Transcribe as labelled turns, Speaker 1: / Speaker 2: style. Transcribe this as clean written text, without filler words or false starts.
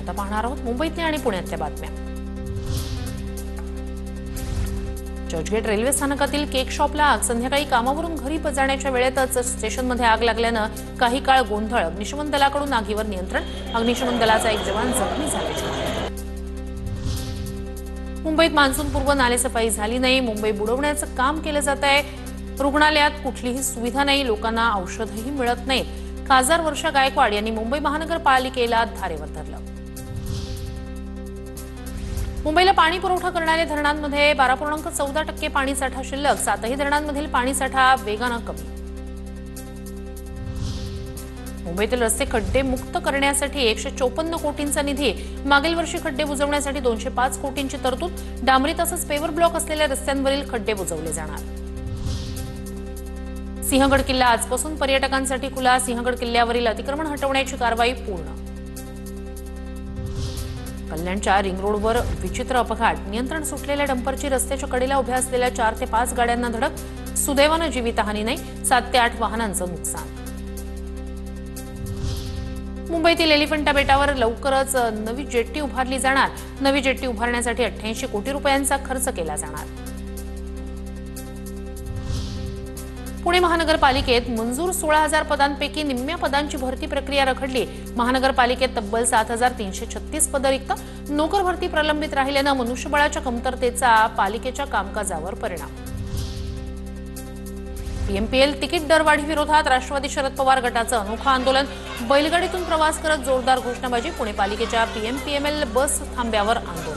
Speaker 1: आता पाहणार आहोत मुंबईतल्या आणि पुण्यातल्या बातम्या। चर्चगेट रेल्वे स्थानकातील केक शॉपला आग। संध्याकाळी कामावरून घरी जाण्याच्या वेळेतच स्टेशनमध्ये आग लागल्यानं काही काळ गोंधळ। अग्निशमन दलाकडून आगीवर नियंत्रण। अग्निशमन दलाचा एक जवान जखमी झाल्याची माहिती। मुंबईत मान्सूनपूर्व नालेसफाई झाली नाही। मुंबई बुडवण्याचं काम केलं जात आहे। रुग्णालयात कुठलीही सुविधा नाही, लोकांना औषधही मिळत नाहीत। खासदार वर्षा गायकवाड यांनी मुंबई महानगरपालिकेला धारेवर धरलं। मुंबईला पाणी पुरवठा करणाऱ्या धरणांमध्ये 12.14% पाणीसाठा शिल्लक। 7ही धरणांमधील पाणीसाठा वेगानं कमी। मुंबईतील रस्ते खड्डे मुक्त करण्यासाठी 154 कोटींचा निधी। मागील वर्षी खड्डे बुजवण्यासाठी 205 कोटींची तरतूद। डांबरी तसंच पेवर ब्लॉक असलेल्या रस्त्यांवरील खड्डे बुजवले जाणार। सिंहगड किल्ला आजपासून पर्यटकांसाठी खुला। सिंहगड किल्ल्यावरील अतिक्रमण हटवण्याची कारवाई पूर्ण। कल्याणच्या रिंग रोडवर विचित्र अपघात। नियंत्रण सुटलेल्या डंपरची रस्त्याच्या कडेला उभ्या असलेल्या 4 ते 5 गाड्यांना धडक। सुदैवानं जीवितहानी नाही, 7 ते 8 वाहनांचं नुकसान। मुंबईतील एलिफंटा बेटावर लवकरच नवी जेट्टी उभारली जाणार। नवी जेट्टी उभारण्यासाठी 88 कोटी रुपयांचा खर्च केला जाणार। पुणे महानगरपालिकेत मंजूर 16,000 पदांपैकी निम्म्या पदांची भरती प्रक्रिया रखडली। महानगरपालिकेत तब्बल 7,336 पदं रिक्त। नोकर भरती प्रलंबित राहिल्यानं मनुष्यबळाच्या कमतरतेचा पालिकेच्या कामकाजावर परिणाम। पीएमपीएल तिकीट दरवाढी विरोधात राष्ट्रवादी शरद पवार गटाचं अनोखं आंदोलन। बैलगाडीतून प्रवास करत जोरदार घोषणाबाजी। पुणे पालिकेच्या पीएमपीएमएल बस थांब्यावर आंदोलन।